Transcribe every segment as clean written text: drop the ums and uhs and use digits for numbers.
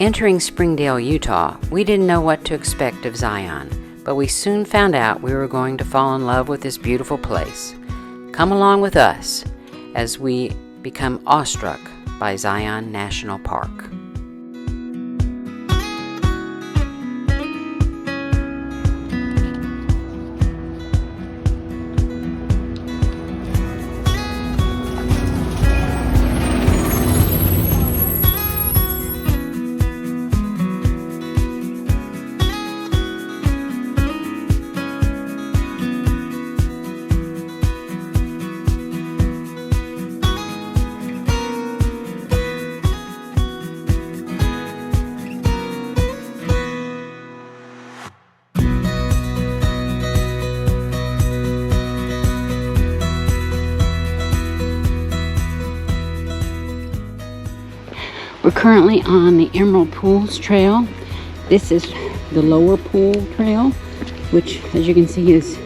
Entering Springdale, Utah, we didn't know what to expect of Zion, but we soon found out we were going to fall in love with this beautiful place. Come along with us as we become awestruck by Zion National Park. We're currently on the Emerald Pools Trail. This is the lower pool trail, which, as you can see, is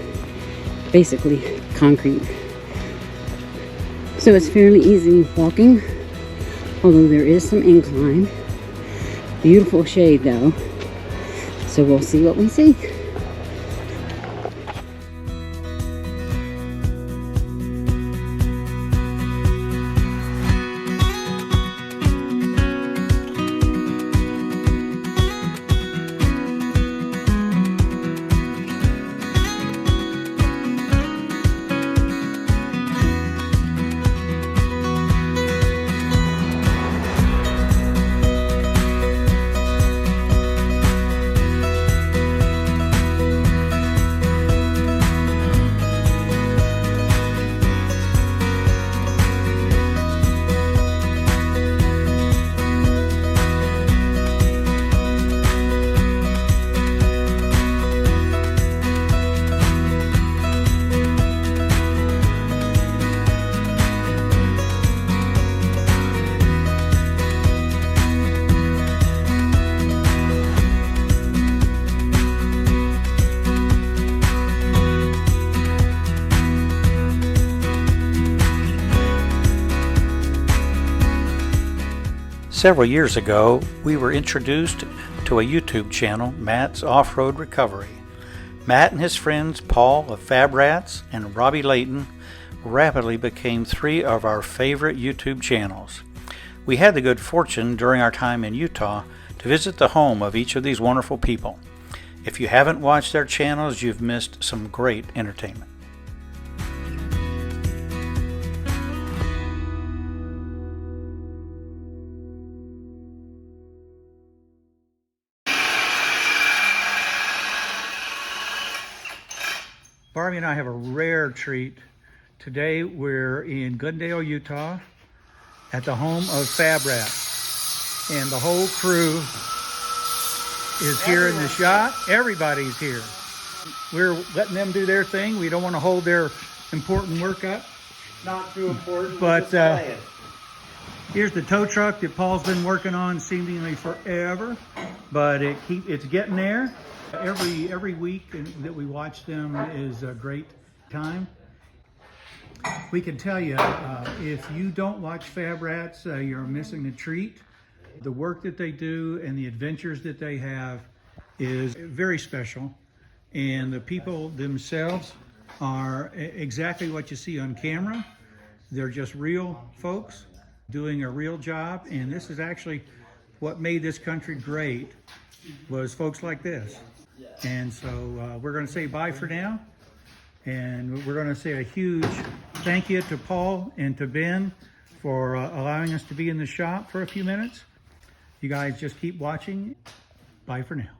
basically concrete. So it's fairly easy walking, although there is some incline. Beautiful shade though. So we'll see what we see. Several years ago, we were introduced to a YouTube channel, Matt's Off-Road Recovery. Matt and his friends Paul of Fab Rats and Robby Layton rapidly became three of our favorite YouTube channels. We had the good fortune during our time in Utah to visit the home of each of these wonderful people. If you haven't watched their channels, you've missed some great entertainment. Barbie and I have a rare treat. Today we're in Glendale, Utah at the home of Fab Rats. And the whole crew is here in the shot. Everybody's here. We're letting them do their thing. We don't want to hold their important work up. Not too important, but here's the tow truck that Paul's been working on seemingly forever. But it's getting there. Every week that we watch them is a great time. We can tell you, if you don't watch Fab Rats, you're missing a treat. The work that they do and the adventures that they have is very special. And the people themselves are exactly what you see on camera. They're just real folks doing a real job. And this is actually what made this country great, was folks like this. And so we're going to say bye for now, and we're going to say a huge thank you to Paul and to Ben for allowing us to be in the shop for a few minutes. You guys just keep watching. Bye for now.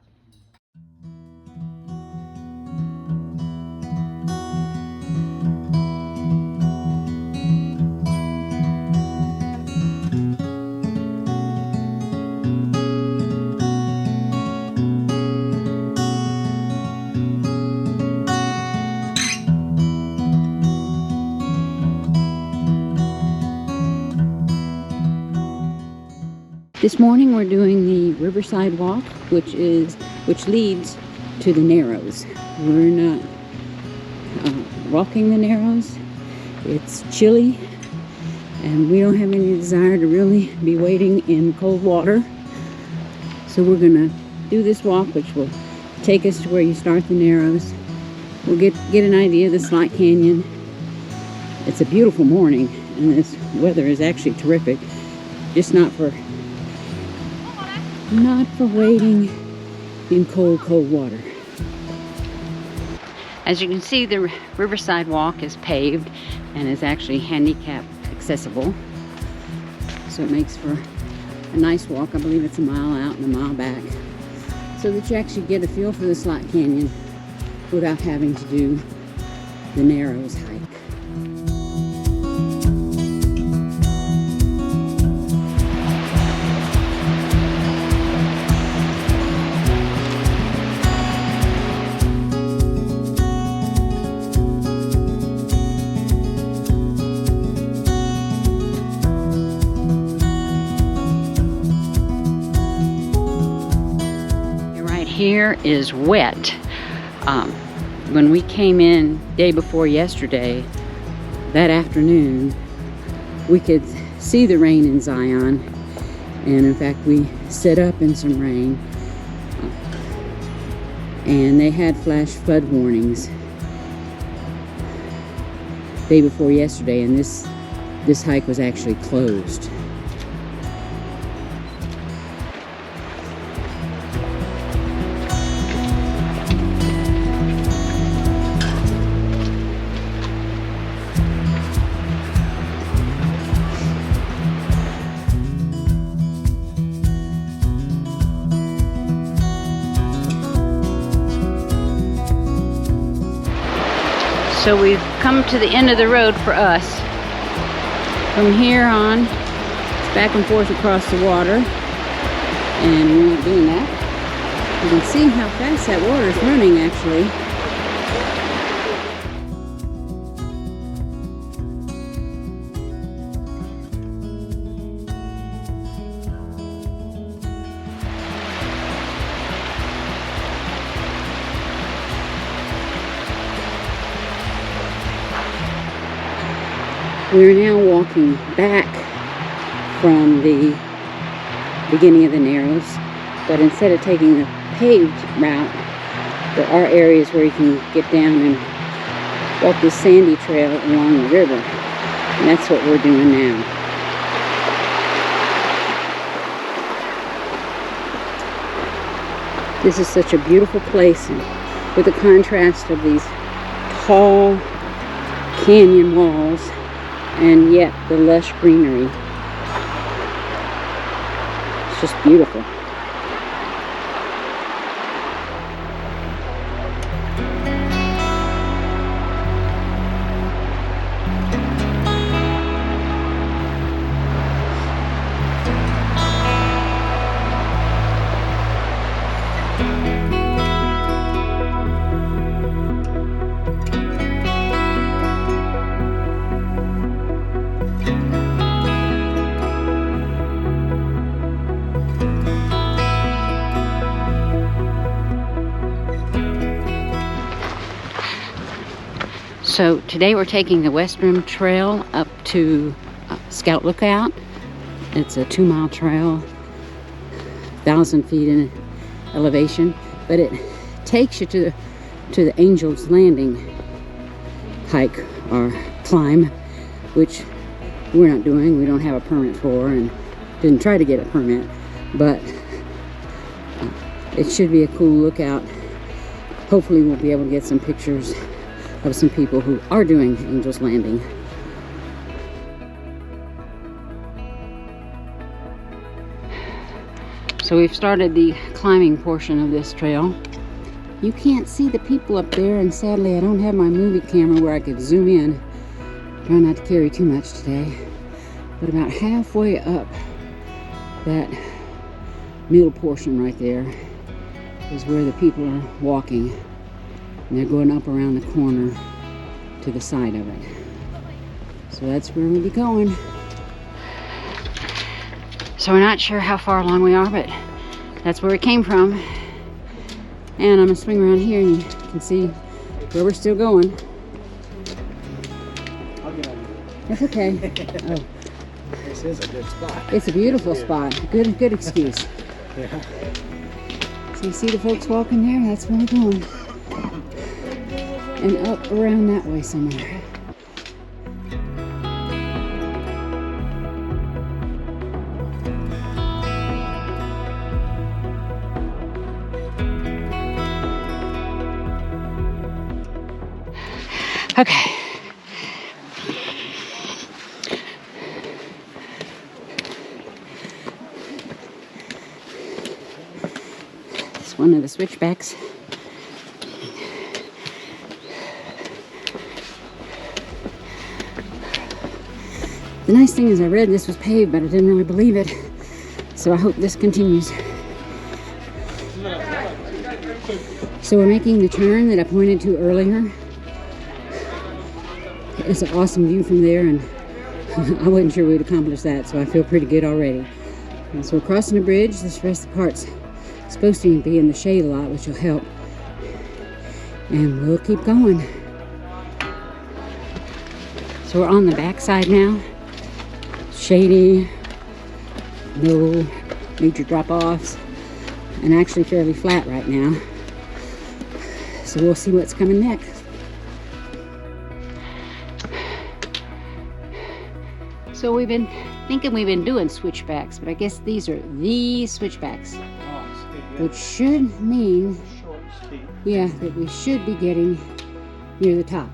This morning we're doing the Riverside Walk, which leads to the Narrows. We're not walking the Narrows. It's chilly, and we don't have any desire to really be wading in cold water. So we're gonna do this walk, which will take us to where you start the Narrows. We'll get an idea of the Slot Canyon. It's a beautiful morning, and this weather is actually terrific. Just not for wading in cold water. As you can see, the Riverside Walk is paved and is actually handicap accessible. So it makes for a nice walk. I believe it's a mile out and a mile back, so that you actually get a feel for the Slot Canyon without having to do the Narrows hike. Here is wet. When we came in day before yesterday, that afternoon, we could see the rain in Zion, and in fact we set up in some rain, and they had flash flood warnings day before yesterday, and this hike was actually closed. So we've come to the end of the road for us. From here on, it's back and forth across the water. And we're not doing that. You can see how fast that water is running, actually. We're now walking back from the beginning of the Narrows, but instead of taking the paved route, there are areas where you can get down and walk this sandy trail along the river, and that's what we're doing now. This is such a beautiful place, and with the contrast of these tall canyon walls and yet the lush greenery. It's just beautiful. So today we're taking the Western Trail up to Scout Lookout. It's a 2-mile trail, 1,000 feet in elevation, but it takes you to the Angel's Landing hike or climb, which we're not doing. We don't have a permit for, and didn't try to get a permit, but it should be a cool lookout. Hopefully we'll be able to get some pictures of some people who are doing Angel's Landing. So we've started the climbing portion of this trail. You can't see the people up there, and sadly I don't have my movie camera where I could zoom in. Try not to carry too much today. But about halfway up that middle portion right there is where the people are walking. And they're going up around the corner to the side of it. So that's where we'll be going. So we're not sure how far along we are, but that's where we came from. And I'm gonna swing around here and you can see where we're still going. I'll get on you. That's okay. Oh, This is a good spot. it's a beautiful spot. Good excuse. So you see the folks walking there? That's where we're going. And up around that way somewhere. Okay. It's one of the switchbacks. The nice thing is I read this was paved, but I didn't really believe it. So I hope this continues. So we're making the turn that I pointed to earlier. It's an awesome view from there, and I wasn't sure we'd accomplish that, so I feel pretty good already. And so we're crossing a bridge. This rest of the part's supposed to be in the shade a lot, which will help. And we'll keep going. So we're on the back side now. Shady, no major drop-offs, and actually fairly flat right now. So we'll see what's coming next. So we've been thinking we've been doing switchbacks, but I guess these are the switchbacks, which should mean, yeah, that we should be getting near the top.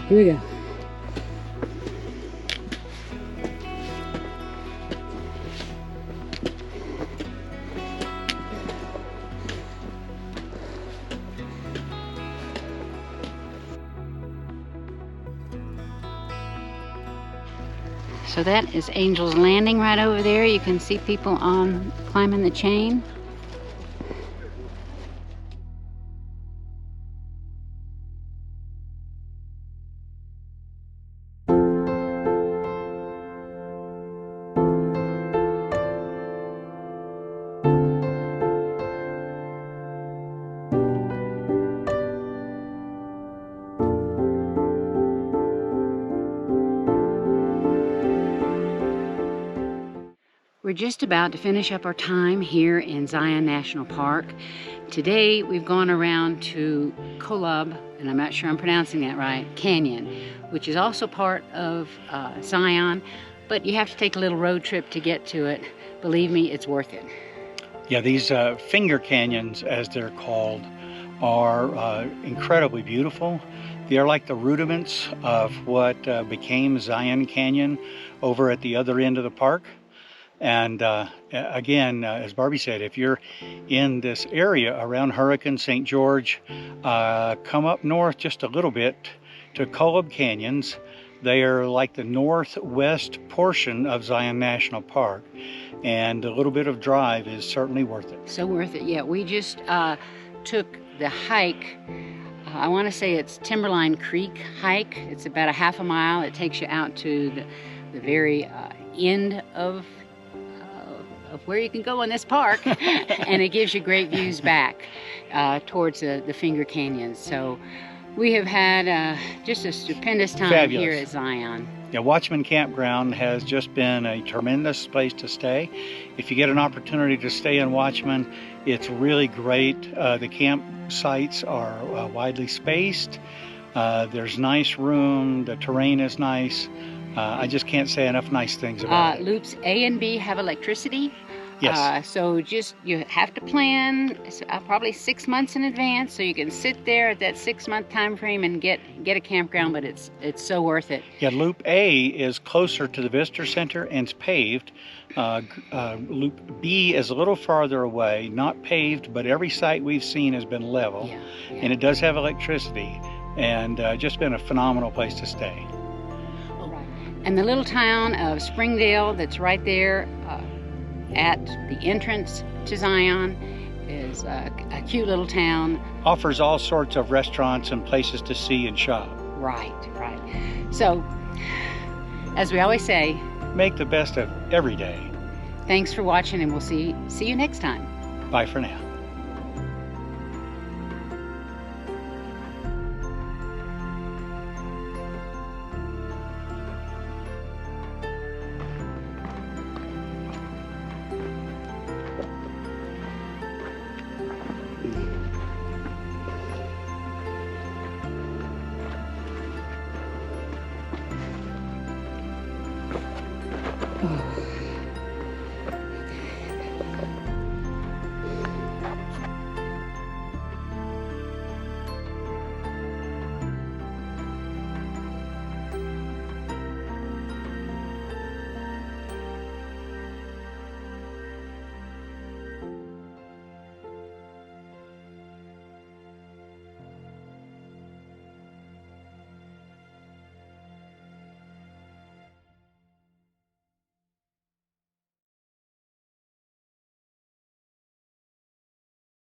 Here we go. So that is Angel's Landing right over there. You can see people on climbing the chain. We're just about to finish up our time here in Zion National Park. Today we've gone around to Kolob, and I'm not sure I'm pronouncing that right, Canyon, which is also part of Zion, but you have to take a little road trip to get to it. Believe me, it's worth it. Yeah, these finger canyons, as they're called, are incredibly beautiful. They're like the rudiments of what became Zion Canyon over at the other end of the park. And again, as Barbie said, if you're in this area around Hurricane St. George, come up north just a little bit to Kolob Canyons. They are like the northwest portion of Zion National Park, and a little bit of drive is certainly worth it. So worth it, yeah. We just took the hike. I want to say it's Timberline Creek hike. It's about a half a mile. It takes you out to the very end of where you can go in this park, and it gives you great views back towards the Finger Canyons. So we have had just a stupendous time. Fabulous. Here at Zion. Yeah, Watchman Campground has just been a tremendous place to stay. If you get an opportunity to stay in Watchman, it's really great. The campsites are widely spaced. There's nice room. The terrain is nice. I just can't say enough nice things about it. Loops A and B have electricity. Yes. So just, you have to plan probably 6 months in advance, so you can sit there at that 6-month time frame and get a campground, but it's so worth it. Yeah, Loop A is closer to the visitor center and it's paved. Loop B is a little farther away, not paved, but every site we've seen has been level. Yeah. And it does have electricity, and just been a phenomenal place to stay. And the little town of Springdale that's right there at the entrance to Zion is a cute little town. Offers all sorts of restaurants and places to see and shop. Right, right. So, as we always say, make the best of every day. Thanks for watching, and we'll see you next time. Bye for now.